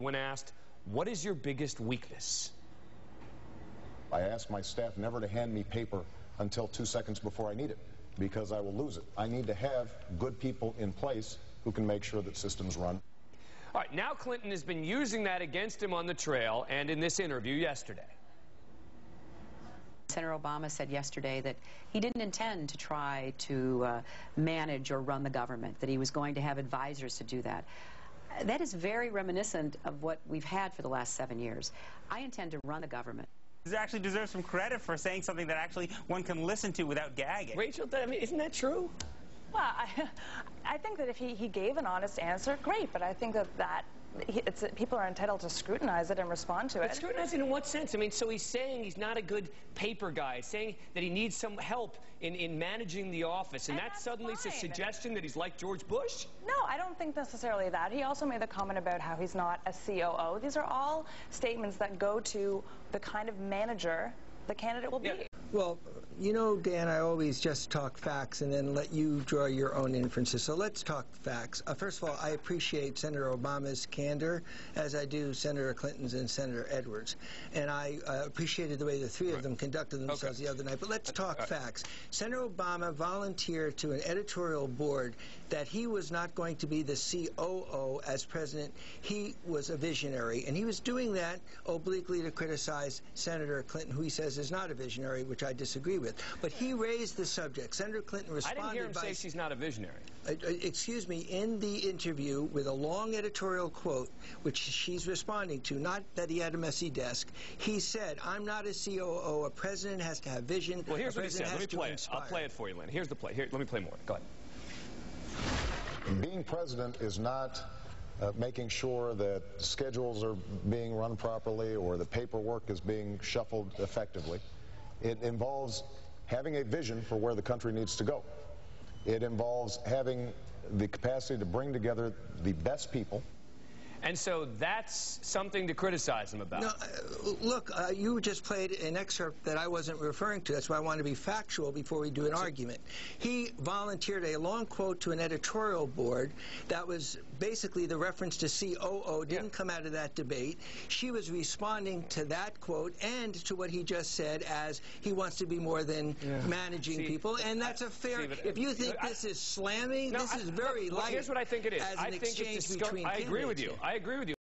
When asked, what is your biggest weakness? I ask my staff never to hand me paper until 2 seconds before I need it, because I will lose it. I need to have good people in place who can make sure that systems run. All right, now Clinton has been using that against him on the trail and in this interview yesterday. Senator Obama said yesterday that he didn't intend to try to manage or run the government, that he was going to have advisors to do that. That is very reminiscent of what we've had for the last 7 years. I intend to run the government. He actually deserves some credit for saying something that actually one can listen to without gagging. Rachel, I mean, isn't that true? Well, I think that if he gave an honest answer, great, but I think that people are entitled to scrutinize it and respond to it. But scrutinize it in what sense? I mean, so he's saying he's not a good paper guy, saying that he needs some help in managing the office, and that's suddenly a suggestion that he's like George Bush? No, I don't think necessarily that. He also made the comment about how he's not a COO. These are all statements that go to the kind of manager the candidate will be. Yeah. Well, you know, Dan, I always just talk facts and then let you draw your own inferences. So let's talk facts. First of all, I appreciate Senator Obama's candor, as I do Senator Clinton's and Senator Edwards. And I appreciated the way the three of them conducted themselves the other night. But let's talk facts. Senator Obama volunteered to an editorial board that he was not going to be the COO as president. He was a visionary. And he was doing that obliquely to criticize Senator Clinton, who he says is not a visionary, which I disagree with. But he raised the subject. Senator Clinton responded. I didn't hear him say she's not a visionary. Excuse me, in the interview with a long editorial quote, which she's responding to, not that he had a messy desk, he said, I'm not a COO. A president has to have vision. Well, here's what he said. Let me play it. Inspire. I'll play it for you, Lynn. Here's the play. Here, let me play more. Go ahead. Being president is not making sure that schedules are being run properly or the paperwork is being shuffled effectively. It involves having a vision for where the country needs to go. It involves having the capacity to bring together the best people. And so that's something to criticize him about. No, look, you just played an excerpt that I wasn't referring to. That's why I want to be factual before we do an argument. He volunteered a long quote to an editorial board that was basically the reference to COO, didn't come out of that debate. She was responding to that quote and to what he just said as he wants to be more than managing people. And that's a fair... if you think this is slamming, this is very light. Here's what I think it is. As an exchange between I agree with you. I agree with you.